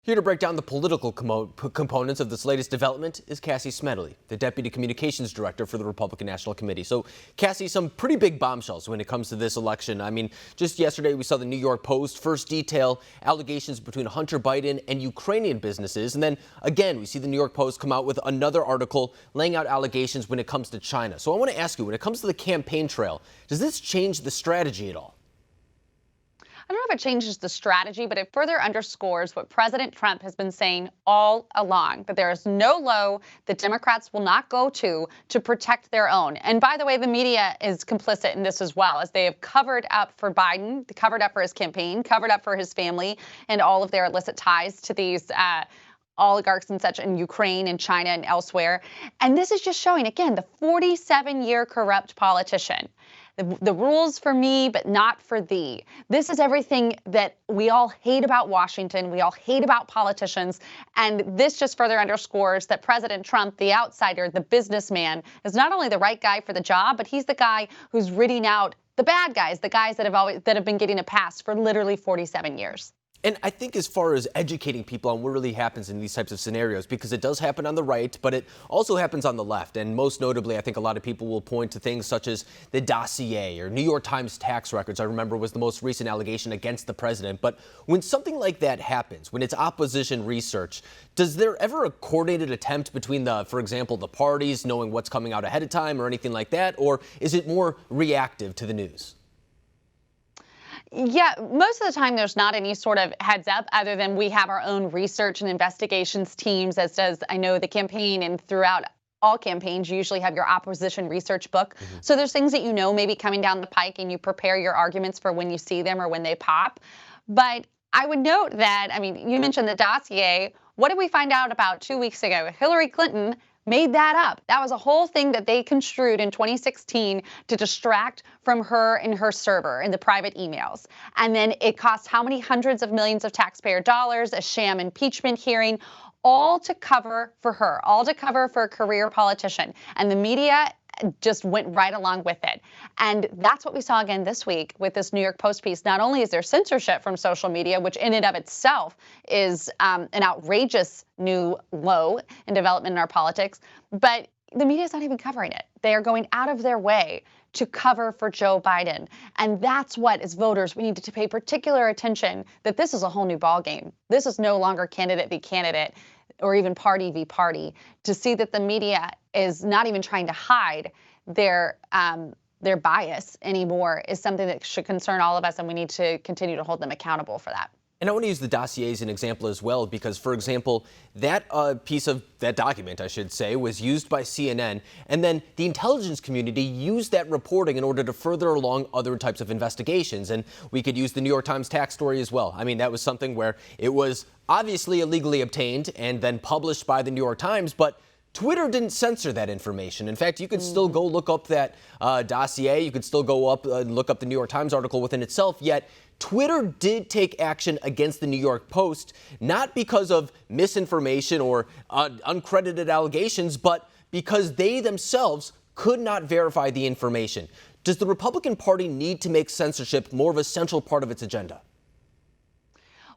Here to break down the political components of this latest development is Cassie Smedile, the Deputy Communications Director for the Republican National Committee. So, Cassie, some pretty big bombshells when it comes to this election. I mean, just yesterday we saw the New York Post first detail allegations between Hunter Biden and Ukrainian businesses. And then again, we see the New York Post come out with another article laying out allegations when it comes to China. So I want to ask you, when it comes to the campaign trail, does this change the strategy at all? I don't know if it changes the strategy, but it further underscores what President Trump has been saying all along, that there is no low that Democrats will not go to protect their own. And by the way, the media is complicit in this as well, as they have covered up for Biden, covered up for his campaign, covered up for his family, and all of their illicit ties to these oligarchs and such in Ukraine and China and elsewhere. And this is just showing, again, the 47-year corrupt politician. The rules for me, but not for thee. This is everything that we all hate about Washington. We all hate about politicians. And this just further underscores that President Trump, the outsider, the businessman, is not only the right guy for the job, but he's the guy who's ridding out the bad guys, the guys that have been getting a pass for literally 47 years. And I think as far as educating people on what really happens in these types of scenarios, because it does happen on the right, but it also happens on the left. And most notably, I think a lot of people will point to things such as the dossier or New York Times tax records, I remember was the most recent allegation against the president. But when something like that happens, when it's opposition research, does there ever a coordinated attempt between for example, the parties knowing what's coming out ahead of time or anything like that? Or is it more reactive to the news? Yeah, most of the time there's not any sort of heads up other than we have our own research and investigations teams, as does, I know, the campaign, and throughout all campaigns you usually have your opposition research book. So there's things that you know maybe coming down the pike and you prepare your arguments for when you see them or when they pop. But I would note that, I mean, you mentioned the dossier. What did we find out about 2 weeks ago? Hillary Clinton made that up. That was a whole thing that they construed in 2016 to distract from her and her server in the private emails. And then it cost how many hundreds of millions of taxpayer dollars, a sham impeachment hearing, all to cover for her, all to cover for a career politician. And the media just went right along with it. And that's what we saw again this week with this New York Post piece. Not only is there censorship from social media, which in and of itself is an outrageous new low in development in our politics, but the media is not even covering it. They are going out of their way to cover for Joe Biden. And that's what, as voters, we need to pay particular attention, that this is a whole new ballgame. This is no longer candidate v. candidate or even party v. party. To see that the media is not even trying to hide their bias anymore is something that should concern all of us, and we need to continue to hold them accountable for that. And I want to use the dossier as an example as well, because, for example, that piece of that document, I should say, was used by CNN, and then the intelligence community used that reporting in order to further along other types of investigations. And we could use the New York Times tax story as well. I mean, that was something where it was obviously illegally obtained and then published by the New York Times, but Twitter didn't censor that information. In fact, you could still go look up that dossier. You could still go up and look up the New York Times article within itself, yet Twitter did take action against the New York Post, not because of misinformation or uncredited allegations, but because they themselves could not verify the information. Does the Republican Party need to make censorship more of a central part of its agenda?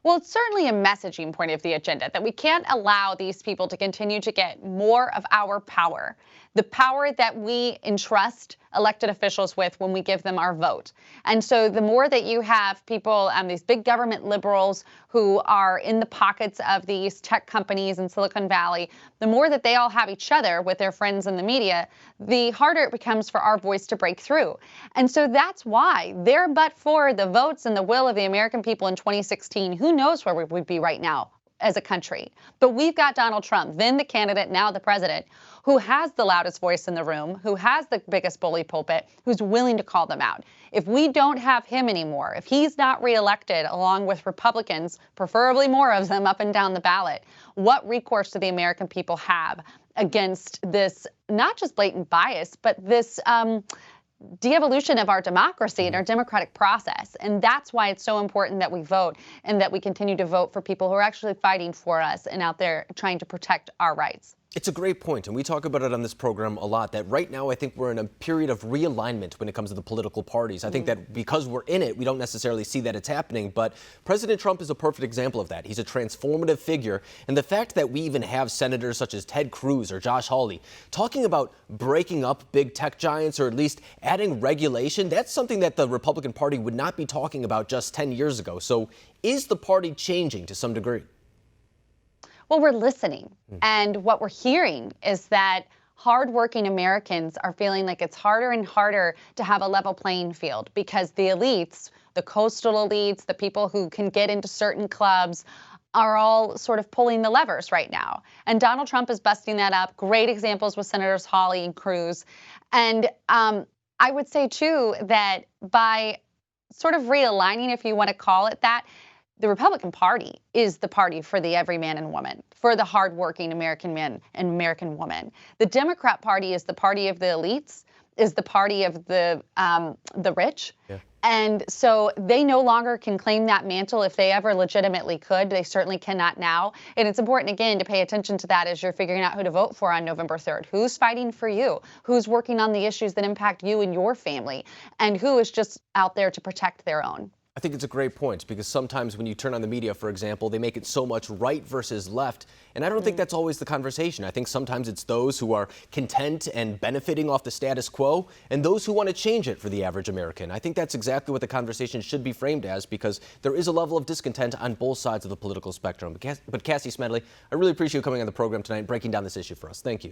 Well, it's certainly a messaging point of the agenda that we can't allow these people to continue to get more of our power, the power that we entrust elected officials with when we give them our vote. And so the more that you have people, these big government liberals who are in the pockets of these tech companies in Silicon Valley, the more that they all have each other with their friends in the media, the harder it becomes for our voice to break through. And so that's why they're but for the votes and the will of the American people in 2016. Who knows where we would be right now as a country? But we've got Donald Trump, then the candidate, now the president, who has the loudest voice in the room, who has the biggest bully pulpit, who's willing to call them out. If we don't have him anymore, if he's not reelected along with Republicans, preferably more of them up and down the ballot, what recourse do the American people have against this, not just blatant bias, but this de-evolution of our democracy and our democratic process? And that's why it's so important that we vote and that we continue to vote for people who are actually fighting for us and out there trying to protect our rights. It's a great point, and we talk about it on this program a lot, that right now I think we're in a period of realignment when it comes to the political parties. I think that because we're in it, we don't necessarily see that it's happening, but President Trump is a perfect example of that. He's a transformative figure, and the fact that we even have senators such as Ted Cruz or Josh Hawley talking about breaking up big tech giants or at least adding regulation, that's something that the Republican Party would not be talking about just 10 years ago. So is the party changing to some degree? Well, we're listening. And what we're hearing is that hardworking Americans are feeling like it's harder and harder to have a level playing field because the elites, the coastal elites, the people who can get into certain clubs are all sort of pulling the levers right now. And Donald Trump is busting that up. Great examples with Senators Hawley and Cruz. And I would say, too, that by sort of realigning, if you want to call it that, the Republican Party is the party for the everyman and woman, for the hardworking American man and American woman. The Democrat Party is the party of the elites, is the party of the rich. Yeah. And so they no longer can claim that mantle if they ever legitimately could. They certainly cannot now. And it's important, again, to pay attention to that as you're figuring out who to vote for on November 3rd. Who's fighting for you? Who's working on the issues that impact you and your family? And who is just out there to protect their own? I think it's a great point because sometimes when you turn on the media, for example, they make it so much right versus left. And I don't think that's always the conversation. I think sometimes it's those who are content and benefiting off the status quo and those who want to change it for the average American. I think that's exactly what the conversation should be framed as because there is a level of discontent on both sides of the political spectrum. But Cassie Smedile, I really appreciate you coming on the program tonight and breaking down this issue for us. Thank you.